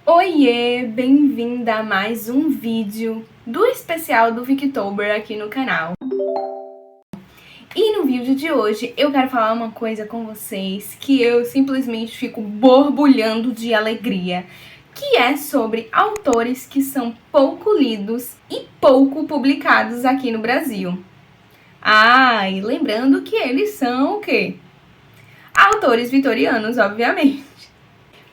Oiê, bem-vinda a mais um vídeo do especial do Victober aqui no canal. E no vídeo de hoje eu quero falar uma coisa com vocês que eu simplesmente fico borbulhando de alegria, que é sobre autores que são pouco lidos e pouco publicados aqui no Brasil. E lembrando que eles são o quê? Autores vitorianos, obviamente.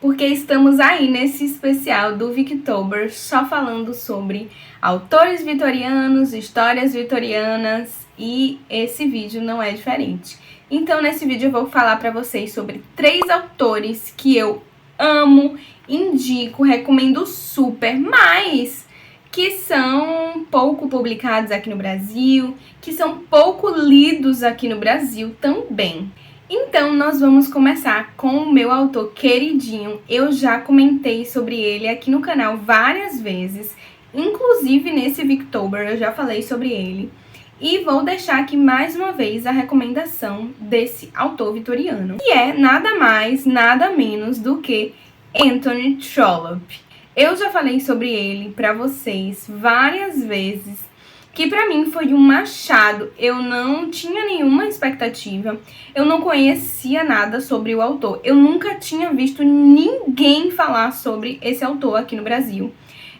Porque estamos aí nesse especial do Victober só falando sobre autores vitorianos, histórias vitorianas, e esse vídeo não é diferente. Então nesse vídeo eu vou falar para vocês sobre 3 autores que eu amo, indico, recomendo super, mas que são pouco publicados aqui no Brasil, que são pouco lidos aqui no Brasil também. Então, nós vamos começar com o meu autor queridinho. Eu já comentei sobre ele aqui no canal várias vezes, inclusive nesse Victober eu já falei sobre ele. E vou deixar aqui mais uma vez a recomendação desse autor vitoriano, que é nada mais, nada menos do que Anthony Trollope. Eu já falei sobre ele pra vocês várias vezes, que pra mim foi um achado. Eu não tinha nenhuma expectativa, eu não conhecia nada sobre o autor, eu nunca tinha visto ninguém falar sobre esse autor aqui no Brasil.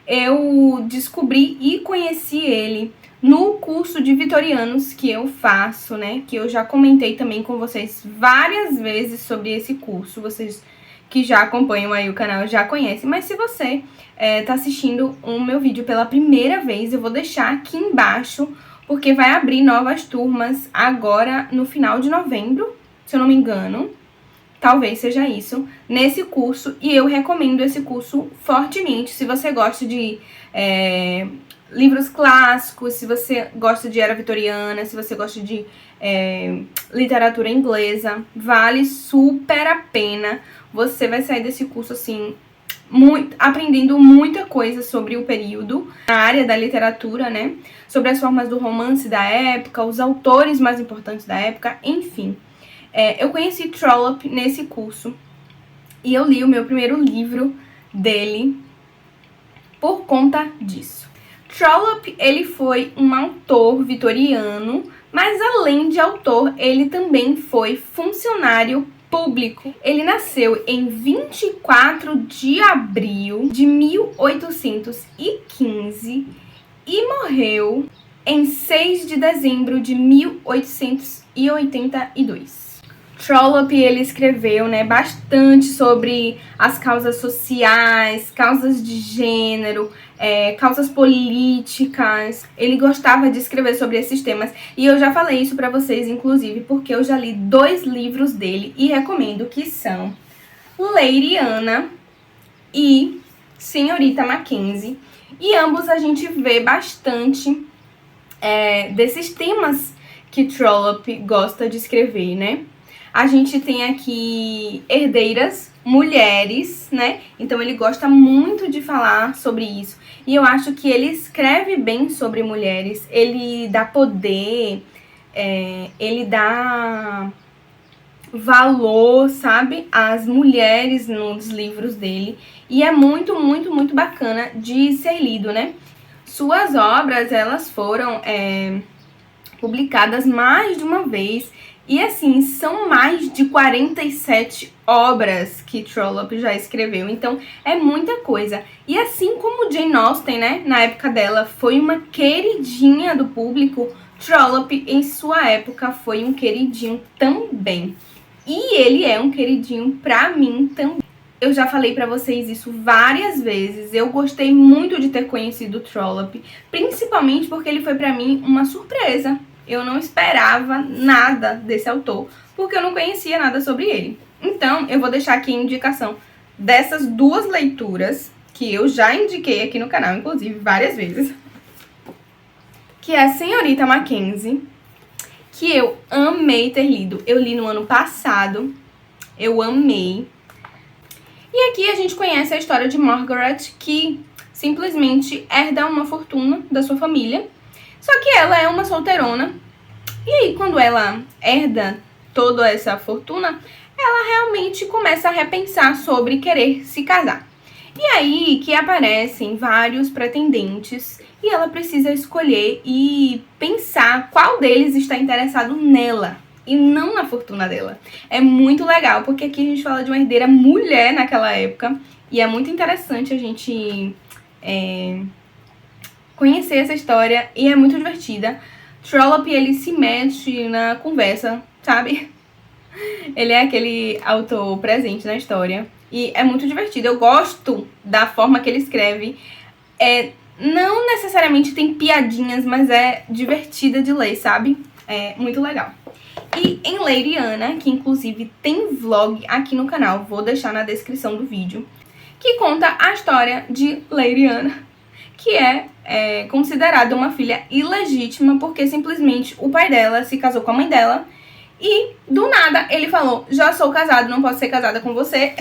Eu descobri e conheci ele no curso de vitorianos que eu faço, né, que eu já comentei também com vocês várias vezes sobre esse curso. Vocês que já acompanham aí o canal já conhecem, mas se você tá assistindo o meu vídeo pela primeira vez, eu vou deixar aqui embaixo, porque vai abrir novas turmas agora no final de novembro, se eu não me engano, talvez seja isso, nesse curso, e eu recomendo esse curso fortemente, se você gosta de livros clássicos, se você gosta de era vitoriana, se você gosta de literatura inglesa, vale super a pena. Você vai sair desse curso assim, aprendendo muita coisa sobre o período, na área da literatura, né? Sobre as formas do romance da época, os autores mais importantes da época, enfim. Eu conheci Trollope nesse curso e eu li o meu primeiro livro dele por conta disso. Trollope, ele foi um autor vitoriano, mas além de autor, ele também foi funcionário público. Ele nasceu em 24 de abril de 1815 e morreu em 6 de dezembro de 1882. Trollope, ele escreveu, né, bastante sobre as causas sociais, causas de gênero, causas políticas. Ele gostava de escrever sobre esses temas. E eu já falei isso pra vocês, inclusive, porque eu já li 2 livros dele e recomendo, que são Lady Anna e Senhorita Mackenzie. E ambos a gente vê bastante desses temas que Trollope gosta de escrever, né? A gente tem aqui herdeiras, mulheres, né? Então ele gosta muito de falar sobre isso. E eu acho que ele escreve bem sobre mulheres, ele dá poder, ele dá valor, sabe, às mulheres nos livros dele. E é muito, muito, muito bacana de ser lido, né? Suas obras, elas foram publicadas mais de uma vez. E assim, são mais de 47 obras que Trollope já escreveu, então é muita coisa. E assim como Jane Austen, né, na época dela, foi uma queridinha do público, Trollope em sua época foi um queridinho também. E ele é um queridinho pra mim também. Eu já falei pra vocês isso várias vezes, eu gostei muito de ter conhecido Trollope, principalmente porque ele foi pra mim uma surpresa. Eu não esperava nada desse autor, porque eu não conhecia nada sobre ele. Então, eu vou deixar aqui a indicação dessas 2 leituras, que eu já indiquei aqui no canal, inclusive, várias vezes. Que é a Senhorita Mackenzie, que eu amei ter lido. Eu li no ano passado, eu amei. E aqui a gente conhece a história de Margaret, que simplesmente herda uma fortuna da sua família. Só que ela é uma solteirona, e aí quando ela herda toda essa fortuna, ela realmente começa a repensar sobre querer se casar. E aí que aparecem vários pretendentes e ela precisa escolher e pensar qual deles está interessado nela e não na fortuna dela. É muito legal, porque aqui a gente fala de uma herdeira mulher naquela época e é muito interessante a gente conhecer essa história e é muito divertida. Trollope, ele se mete na conversa, sabe? Ele é aquele autor presente na história e é muito divertido. Eu gosto da forma que ele escreve. Não necessariamente tem piadinhas, mas é divertida de ler, sabe? É muito legal. E em Lady Anna, que inclusive tem vlog aqui no canal, vou deixar na descrição do vídeo, que conta a história de Lady Anna, que é considerada uma filha ilegítima porque simplesmente o pai dela se casou com a mãe dela e do nada ele falou: já sou casado, não posso ser casada com você.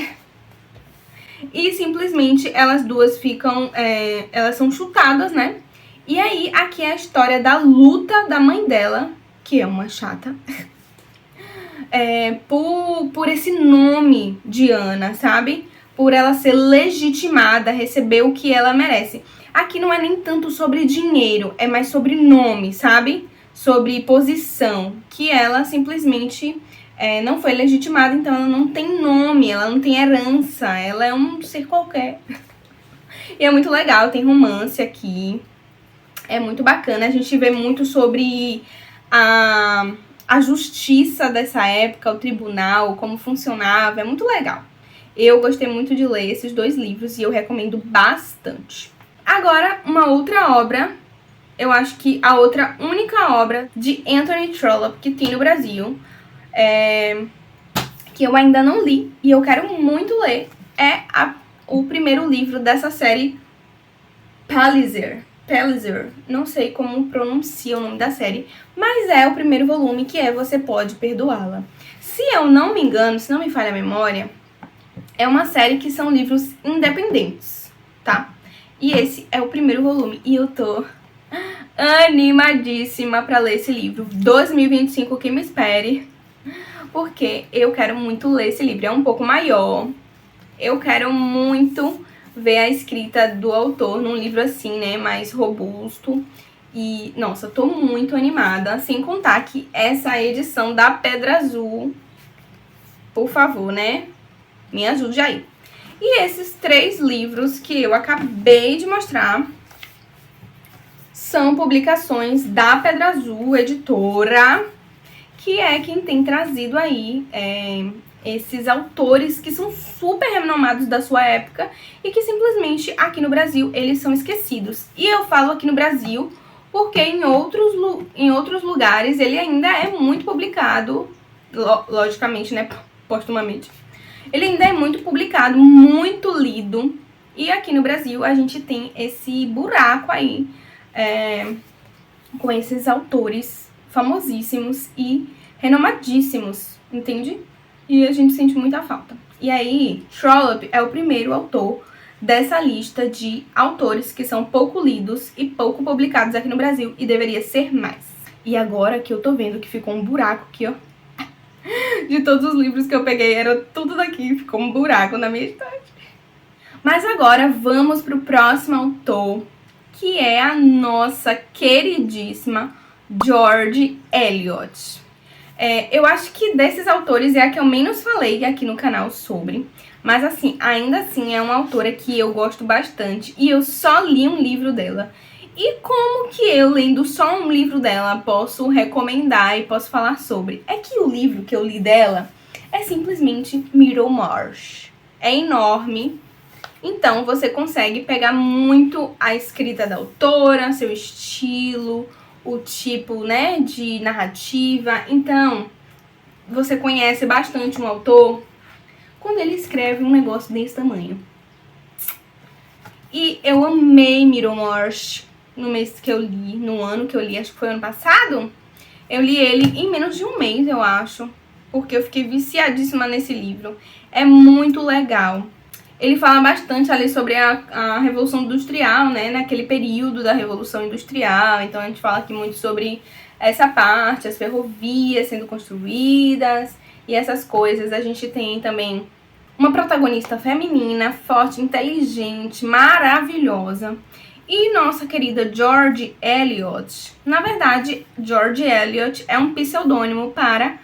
E simplesmente elas duas ficam, elas são chutadas, né? E aí aqui é a história da luta da mãe dela, que é uma chata, por esse nome de Ana, sabe? Por ela ser legitimada, receber o que ela merece. Aqui não é nem tanto sobre dinheiro, é mais sobre nome, sabe? Sobre posição, que ela simplesmente não foi legitimada, então ela não tem nome, ela não tem herança, ela é um ser qualquer. E é muito legal, tem romance aqui, é muito bacana, a gente vê muito sobre a justiça dessa época, o tribunal, como funcionava, é muito legal. Eu gostei muito de ler esses 2 livros e eu recomendo bastante. Agora, uma outra obra, eu acho que a outra única obra de Anthony Trollope que tem no Brasil, que eu ainda não li e eu quero muito ler, é o primeiro livro dessa série Palliser. Não sei como pronuncia o nome da série, mas é o primeiro volume, que é Você Pode Perdoá-la. Se eu não me engano, se não me falha a memória, é uma série que são livros independentes, tá? E esse é o primeiro volume e eu tô animadíssima pra ler esse livro. 2025 que me espere, porque eu quero muito ler esse livro. É um pouco maior, eu quero muito ver a escrita do autor num livro assim, né, mais robusto. E, nossa, eu tô muito animada, sem contar que essa edição da Pedra Azul, por favor, né, me ajude aí. E esses 3 livros que eu acabei de mostrar são publicações da Pedra Azul, editora, que é quem tem trazido aí esses autores que são super renomados da sua época e que simplesmente aqui no Brasil eles são esquecidos. E eu falo aqui no Brasil porque em outros lugares ele ainda é muito publicado, logicamente, né, postumamente. Ele ainda é muito publicado, muito lido, e aqui no Brasil a gente tem esse buraco aí, com esses autores famosíssimos e renomadíssimos, entende? E a gente sente muita falta. E aí, Trollope é o primeiro autor dessa lista de autores que são pouco lidos e pouco publicados aqui no Brasil, e deveria ser mais. E agora que eu tô vendo que ficou um buraco aqui, ó, de todos os livros que eu peguei, era tudo daqui, ficou um buraco na minha estante. Mas agora vamos pro próximo autor, que é a nossa queridíssima George Eliot. Eu acho que desses autores é a que eu menos falei aqui no canal sobre, mas assim, ainda assim é uma autora que eu gosto bastante e eu só li um livro dela. E como que eu, lendo só um livro dela, posso recomendar e posso falar sobre? É que o livro que eu li dela é simplesmente Middlemarch. É enorme, então você consegue pegar muito a escrita da autora, seu estilo, o tipo, né, de narrativa. Então, você conhece bastante um autor quando ele escreve um negócio desse tamanho. E eu amei Middlemarch no mês que eu li, no ano que eu li, acho que foi ano passado. Eu li ele em menos de um mês, eu acho, porque eu fiquei viciadíssima nesse livro. É muito legal. Ele fala bastante ali sobre a Revolução Industrial, né, naquele período da Revolução Industrial. Então a gente fala aqui muito sobre essa parte, as ferrovias sendo construídas e essas coisas. A gente tem também uma protagonista feminina, forte, inteligente, maravilhosa. E nossa querida George Eliot. Na verdade, George Eliot é um pseudônimo para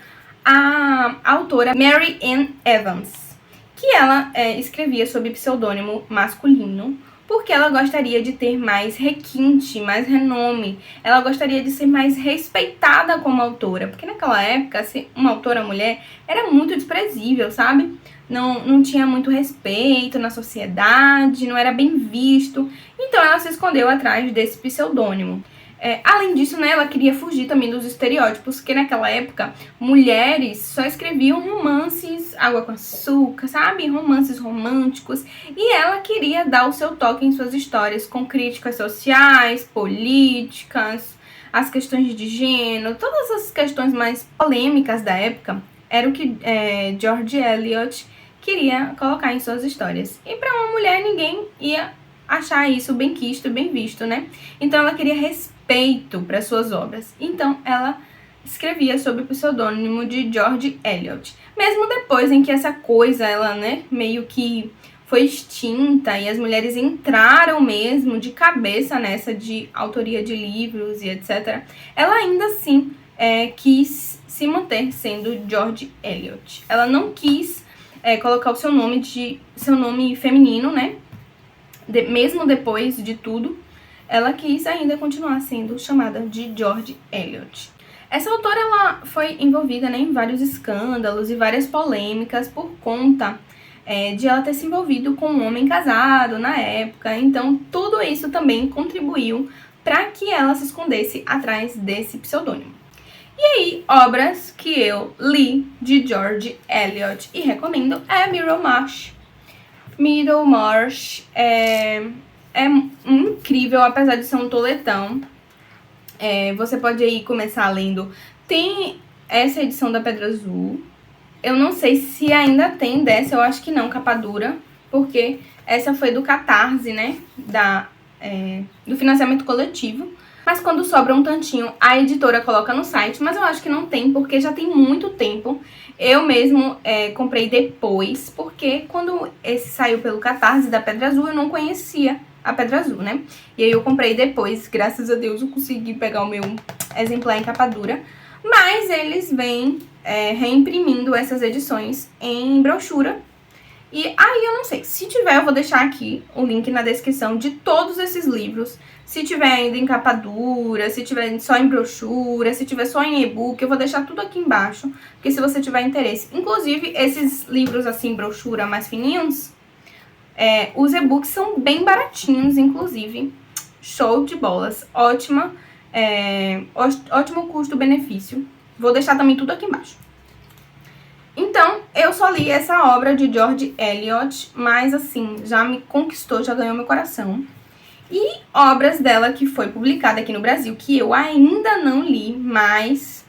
a autora Mary Ann Evans, que ela escrevia sob pseudônimo masculino, porque ela gostaria de ter mais requinte, mais renome. Ela gostaria de ser mais respeitada como autora, porque naquela época, ser uma autora mulher era muito desprezível, sabe? Não tinha muito respeito na sociedade, não era bem visto. Então ela se escondeu atrás desse pseudônimo. Além disso, né, ela queria fugir também dos estereótipos, porque naquela época mulheres só escreviam romances água com açúcar, sabe? Romances românticos. E ela queria dar o seu toque em suas histórias, com críticas sociais, políticas, as questões de gênero, todas as questões mais polêmicas da época, era o que George Eliot queria colocar em suas histórias. E para uma mulher, ninguém ia achar isso bem quisto e bem visto, né? Então ela queria respeito para suas obras. Então ela escrevia sob o pseudônimo de George Eliot. Mesmo depois em que essa coisa, ela, né, meio que foi extinta e as mulheres entraram mesmo de cabeça nessa de autoria de livros e etc., ela ainda assim quis se manter sendo George Eliot. Ela não quis colocar o seu nome feminino, né? Mesmo depois de tudo, ela quis ainda continuar sendo chamada de George Eliot. Essa autora ela foi envolvida, né, em vários escândalos e várias polêmicas por conta de ela ter se envolvido com um homem casado na época. Então, tudo isso também contribuiu para que ela se escondesse atrás desse pseudônimo. E aí, obras que eu li de George Eliot e recomendo é Middlemarch. Middlemarch é incrível, apesar de ser um toletão. Você pode aí começar lendo. Tem essa edição da Pedra Azul. Eu não sei se ainda tem dessa, eu acho que não, capa dura, porque essa foi do Catarse, né? Do financiamento coletivo. Mas quando sobra um tantinho, a editora coloca no site, mas eu acho que não tem, porque já tem muito tempo. Eu mesmo comprei depois, porque quando esse saiu pelo Catarse da Pedra Azul, eu não conhecia a Pedra Azul, né? E aí eu comprei depois, graças a Deus eu consegui pegar o meu exemplar em capa dura. Mas eles vêm reimprimindo essas edições em brochura. E aí eu não sei, se tiver eu vou deixar aqui o link na descrição de todos esses livros. Se tiver ainda em capa dura, se tiver só em brochura, se tiver só em e-book, eu vou deixar tudo aqui embaixo, porque se você tiver interesse. Inclusive, esses livros assim, brochura mais fininhos, os e-books são bem baratinhos, inclusive. Show de bolas, ótimo custo-benefício. Vou deixar também tudo aqui embaixo. Então, eu só li essa obra de George Eliot, mas assim, já me conquistou, já ganhou meu coração. E obras dela que foi publicada aqui no Brasil, que eu ainda não li, mas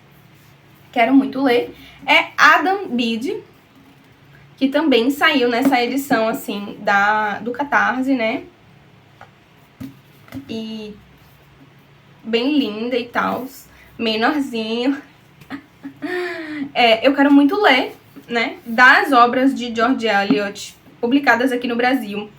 quero muito ler, é Adam Bede, que também saiu nessa edição, assim, do Catarse, né? E bem linda e tal, menorzinho. Eu quero muito ler, né, das obras de George Eliot publicadas aqui no Brasil.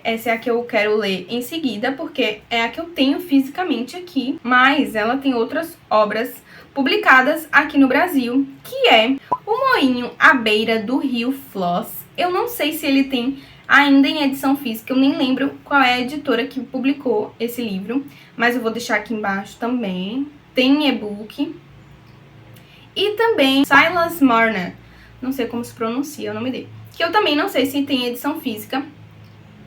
Essa é a que eu quero ler em seguida, porque é a que eu tenho fisicamente aqui, mas ela tem outras obras publicadas aqui no Brasil, que é O Moinho à Beira do Rio Floss. Eu não sei se ele tem ainda em edição física, eu nem lembro qual é a editora que publicou esse livro, mas eu vou deixar aqui embaixo também. Tem e-book. E também Silas Marner, não sei como se pronuncia o nome dele, que eu também não sei se tem edição física,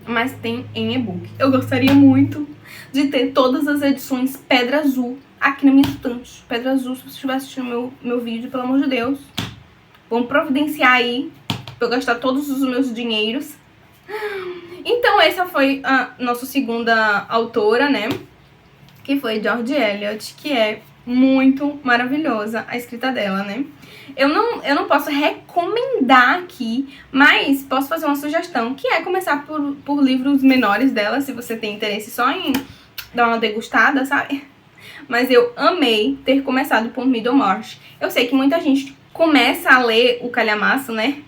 mas tem em e-book. Eu gostaria muito de ter todas as edições Pedra Azul aqui na minha estante. Pedra Azul, se você estiver assistindo meu vídeo, pelo amor de Deus, vamos providenciar aí pra eu gastar todos os meus dinheiros. Então essa foi a nossa segunda autora, né, que foi George Eliot, que é muito maravilhosa a escrita dela, né? Eu não posso recomendar aqui, mas posso fazer uma sugestão, que é começar por livros menores dela, se você tem interesse só em dar uma degustada, sabe? Mas eu amei ter começado por Middlemarch. Eu sei que muita gente começa a ler o calhamaço, né?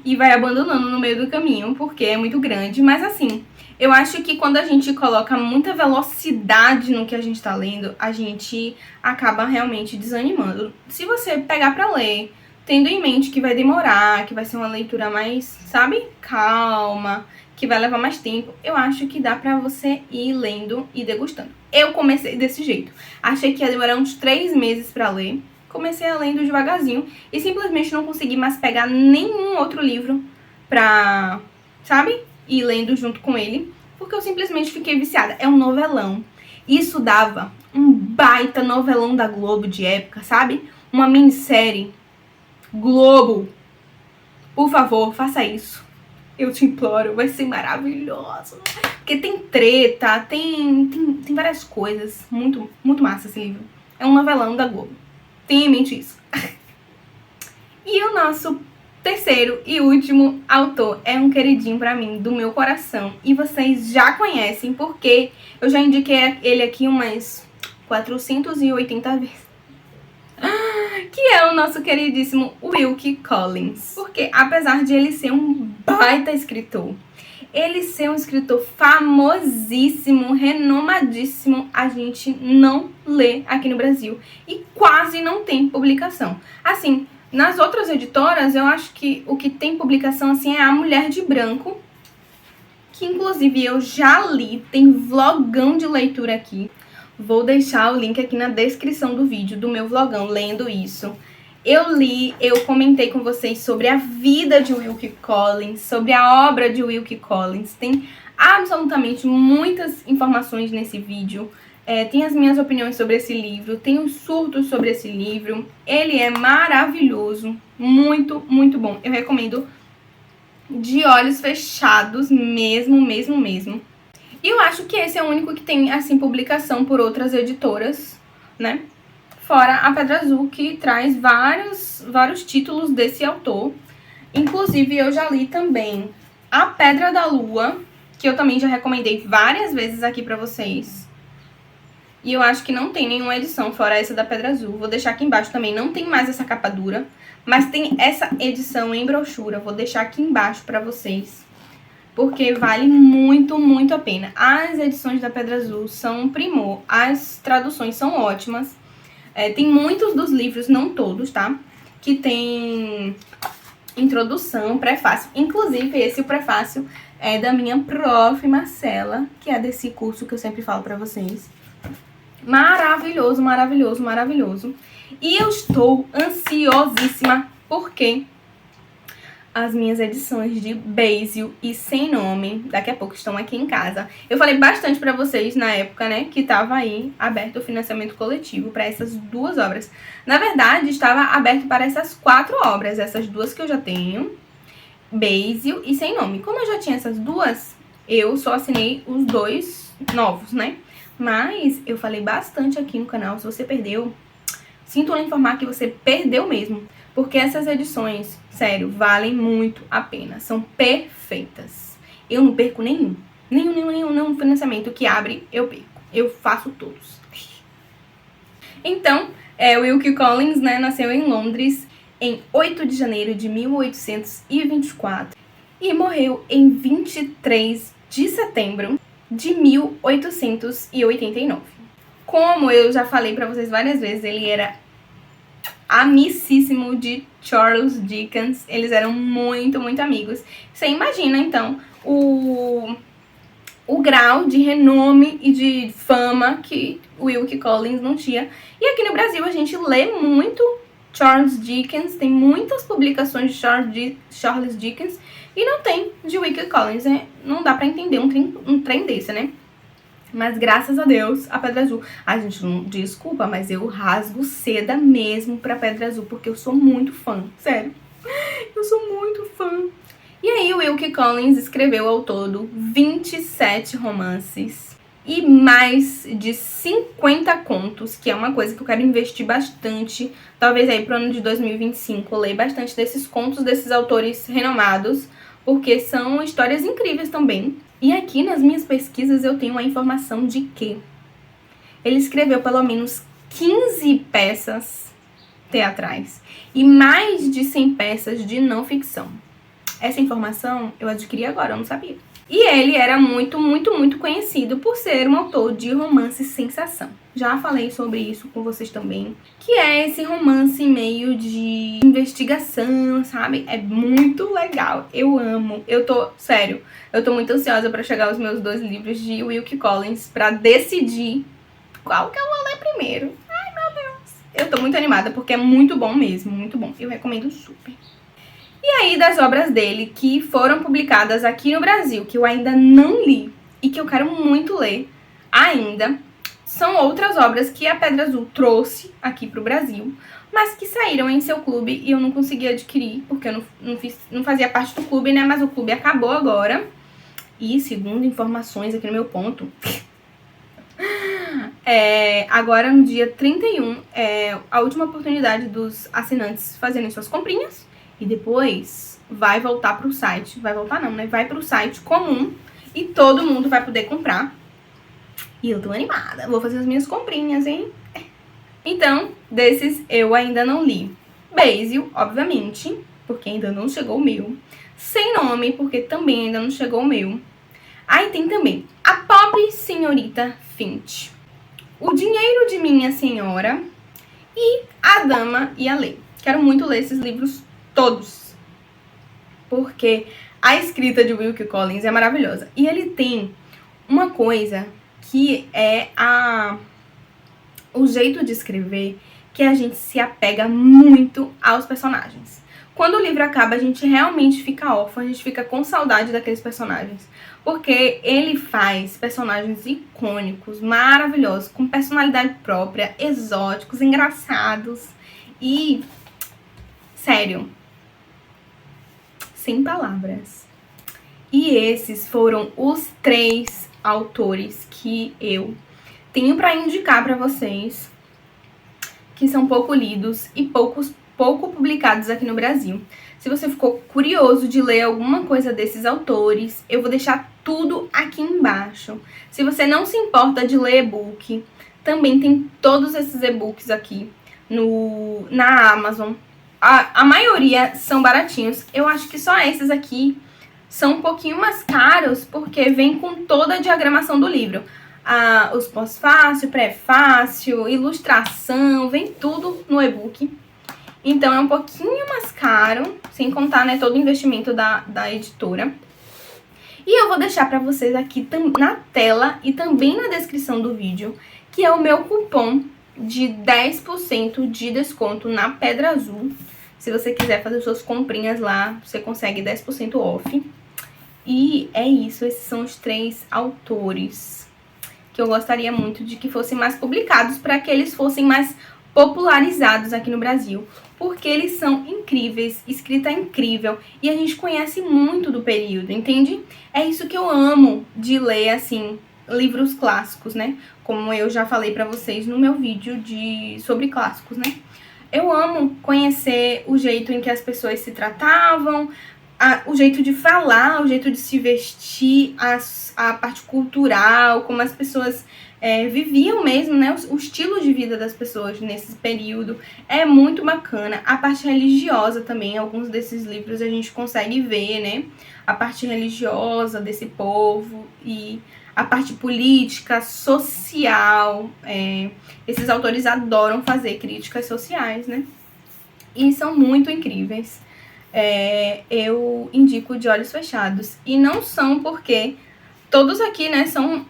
e vai abandonando no meio do caminho, porque é muito grande. Mas assim, eu acho que quando a gente coloca muita velocidade no que a gente tá lendo, a gente acaba realmente desanimando. Se você pegar pra ler, tendo em mente que vai demorar, que vai ser uma leitura mais, sabe, calma, que vai levar mais tempo, eu acho que dá pra você ir lendo e degustando. Eu comecei desse jeito. Achei que ia demorar uns 3 meses pra ler. Comecei a lendo devagarzinho e simplesmente não consegui mais pegar nenhum outro livro pra, sabe, ir lendo junto com ele, porque eu simplesmente fiquei viciada. É um novelão. Isso dava um baita novelão da Globo de época, sabe? Uma minissérie. Globo, por favor, faça isso. Eu te imploro, vai ser maravilhoso. Porque tem treta, tem várias coisas. Muito, muito massa esse livro. É um novelão da Globo. Tenha em mente isso. E o nosso terceiro e último autor é um queridinho pra mim, do meu coração. E vocês já conhecem, porque eu já indiquei ele aqui umas 480 vezes. Que é o nosso queridíssimo Wilkie Collins. Porque apesar de ele ser um baita escritor, ele ser um escritor famosíssimo, renomadíssimo, a gente não lê aqui no Brasil. E quase não tem publicação. Assim, nas outras editoras, eu acho que o que tem publicação assim é A Mulher de Branco, que inclusive eu já li, tem vlogão de leitura aqui. Vou deixar o link aqui na descrição do vídeo do meu vlogão, lendo isso. Eu li, eu comentei com vocês sobre a vida de Wilkie Collins, sobre a obra de Wilkie Collins. Tem absolutamente muitas informações nesse vídeo. Tem as minhas opiniões sobre esse livro, tem os surtos sobre esse livro. Ele é maravilhoso, muito, muito bom. Eu recomendo de olhos fechados, mesmo. E eu acho que esse é o único que tem, assim, publicação por outras editoras, né? Fora a Pedra Azul, que traz vários títulos desse autor. Inclusive, eu já li também A Pedra da Lua, que eu também já recomendei várias vezes aqui pra vocês. E eu acho que não tem nenhuma edição fora essa da Pedra Azul. Vou deixar aqui embaixo também. Não tem mais essa capa dura, mas tem essa edição em brochura. Vou deixar aqui embaixo pra vocês, porque vale muito, muito a pena. As edições da Pedra Azul são um primor. As traduções são ótimas. Tem muitos dos livros, não todos, tá? Que tem introdução, prefácio. Inclusive, esse prefácio é da minha prof. Marcela, que é desse curso que eu sempre falo pra vocês. Maravilhoso, maravilhoso, maravilhoso. E eu estou ansiosíssima porque as minhas edições de Basil e Sem Nome daqui a pouco estão aqui em casa. Eu falei bastante pra vocês na época, né, que tava aí aberto o financiamento coletivo para essas duas obras. Na verdade, estava aberto para essas 4 obras, essas duas que eu já tenho, Basil e Sem Nome. Como eu já tinha essas duas, eu só assinei os 2 novos, né? Mas eu falei bastante aqui no canal, se você perdeu, sinto lhe informar que você perdeu mesmo. Porque essas edições, sério, valem muito a pena. São perfeitas. Eu não perco nenhum financiamento que abre, eu perco. Eu faço todos. Então, Wilkie Collins, né, nasceu em Londres em 8 de janeiro de 1824 e morreu em 23 de setembro de 1889. Como eu já falei pra vocês várias vezes, ele era amicíssimo de Charles Dickens. Eles eram muito, muito amigos. Você imagina, então, o grau de renome e de fama que Wilkie Collins não tinha. E aqui no Brasil a gente lê muito Charles Dickens, tem muitas publicações de Charles Dickens e não tem de Wilkie Collins. Não dá pra entender um trem desse, né? Mas graças a Deus, a Pedra Azul... Ai, gente, não, desculpa, mas eu rasgo seda mesmo pra Pedra Azul, porque eu sou muito fã, sério. Eu sou muito fã. E aí, o Wilkie Collins escreveu ao todo 27 romances e mais de 50 contos, que é uma coisa que eu quero investir bastante. Talvez aí pro ano de 2025 eu leia bastante desses contos desses autores renomados, porque são histórias incríveis também. E aqui nas minhas pesquisas eu tenho a informação de que ele escreveu pelo menos 15 peças teatrais e mais de 100 peças de não ficção. essa informação eu adquiri agora, eu não sabia. E ele era muito conhecido por ser um autor de romance sensação. Já falei sobre isso com vocês também, que é esse romance meio de investigação, sabe? É muito legal, eu amo. Sério, eu tô muito ansiosa pra chegar aos meus 2 livros de Wilkie Collins pra decidir qual que eu vou ler primeiro. Ai, meu Deus. Eu tô muito animada porque é muito bom mesmo, muito bom. Eu recomendo super. E aí, das obras dele que foram publicadas aqui no Brasil, que eu ainda não li e que eu quero muito ler ainda, são outras obras que a Pedra Azul trouxe aqui pro Brasil, mas que saíram em seu clube e eu não consegui adquirir, porque eu não fazia parte do clube, né? Mas o clube acabou agora. E, segundo informações aqui no meu ponto, agora no dia 31 é a última oportunidade dos assinantes fazerem suas comprinhas. E depois vai voltar pro site. Vai voltar não, né? Vai pro site comum e todo mundo vai poder comprar. E eu tô animada. Vou fazer as minhas comprinhas, hein? Então, desses eu ainda não li. Basil, obviamente, porque ainda não chegou o meu. Sem Nome, porque também ainda não chegou o meu. Aí tem também A Pobre Senhorita Finch, O Dinheiro de Minha Senhora e A Dama e a Lei. Quero muito ler esses livros todos, porque a escrita de Wilkie Collins é maravilhosa. E ele tem uma coisa que é o jeito de escrever, que a gente se apega muito aos personagens. Quando o livro acaba, a gente realmente fica órfão, a gente fica com saudade daqueles personagens. Porque ele faz personagens icônicos, maravilhosos, com personalidade própria, exóticos, engraçados e... sério, sem palavras. E esses foram os 3 autores que eu tenho para indicar para vocês, que são pouco lidos e pouco publicados aqui no Brasil. Se você ficou curioso de ler alguma coisa desses autores, eu vou deixar tudo aqui embaixo. Se você não se importa de ler e-book, também tem todos esses e-books aqui na Amazon. A maioria são baratinhos. Eu acho que só esses aqui são um pouquinho mais caros, porque vem com toda a diagramação do livro. Os pós-fácil, pré-fácil, ilustração, vem tudo no e-book. Então é um pouquinho mais caro, sem contar, né, todo o investimento da editora. E eu vou deixar pra vocês aqui na tela e também na descrição do vídeo, que é o meu cupom de 10% de desconto na Pedra Azul. Se você quiser fazer suas comprinhas lá, você consegue 10% off. E é isso, esses são os 3 autores que eu gostaria muito de que fossem mais publicados, para que eles fossem mais popularizados aqui no Brasil, porque eles são incríveis, escrita incrível, e a gente conhece muito do período, entende? É isso que eu amo de ler, assim, livros clássicos, né? Como eu já falei pra vocês no meu vídeo sobre clássicos, né? Eu amo conhecer o jeito em que as pessoas se tratavam, o jeito de falar, o jeito de se vestir, a parte cultural, como as pessoas viviam mesmo, né? O estilo de vida das pessoas nesse período é muito bacana. A parte religiosa também, alguns desses livros a gente consegue ver, né? A parte religiosa desse povo e a parte política, social. Esses autores adoram fazer críticas sociais, né? E são muito incríveis. Eu indico De Olhos Fechados. E não são porque... todos aqui, né, são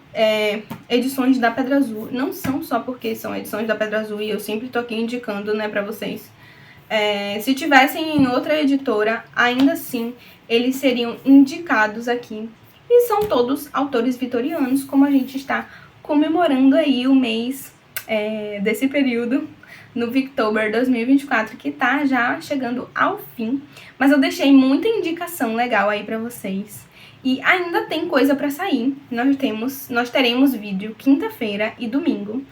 edições da Pedra Azul. Não são só porque são edições da Pedra Azul e eu sempre tô aqui indicando, né, pra vocês. Se tivessem em outra editora, ainda assim, eles seriam indicados aqui. E são todos autores vitorianos, como a gente está comemorando aí o mês desse período no Victober 2024, que tá já chegando ao fim. Mas eu deixei muita indicação legal aí pra vocês. E ainda tem coisa pra sair. Nós teremos vídeo quinta-feira e domingo.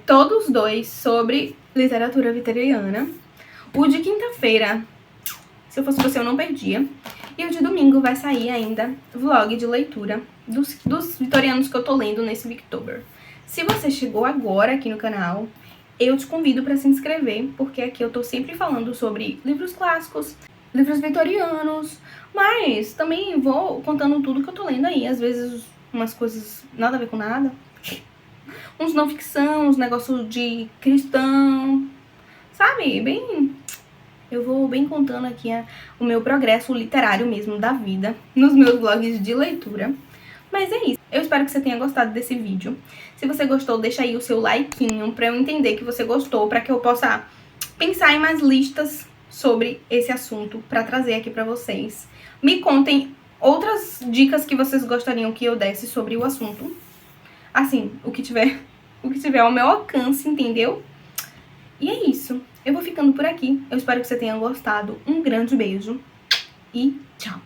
Todos 2 sobre literatura vitoriana. O de quinta-feira, se eu fosse você, eu não perdia. E o de domingo vai sair ainda vlog de leitura dos vitorianos que eu tô lendo nesse Victober. Se você chegou agora aqui no canal, eu te convido para se inscrever, porque aqui eu tô sempre falando sobre livros clássicos, livros vitorianos, mas também vou contando tudo que eu tô lendo aí, às vezes umas coisas nada a ver com nada, uns não ficção, uns negócios de cristão, sabe, bem... Eu vou bem contando aqui o meu progresso literário mesmo da vida, nos meus blogs de leitura. Mas é isso. Eu espero que você tenha gostado desse vídeo. Se você gostou, deixa aí o seu likeinho pra eu entender que você gostou, pra que eu possa pensar em mais listas sobre esse assunto pra trazer aqui pra vocês. Me contem outras dicas que vocês gostariam que eu desse sobre o assunto. Assim, o que tiver ao meu alcance, entendeu? E é isso. Eu vou ficando por aqui. Eu espero que você tenha gostado. Um grande beijo e tchau!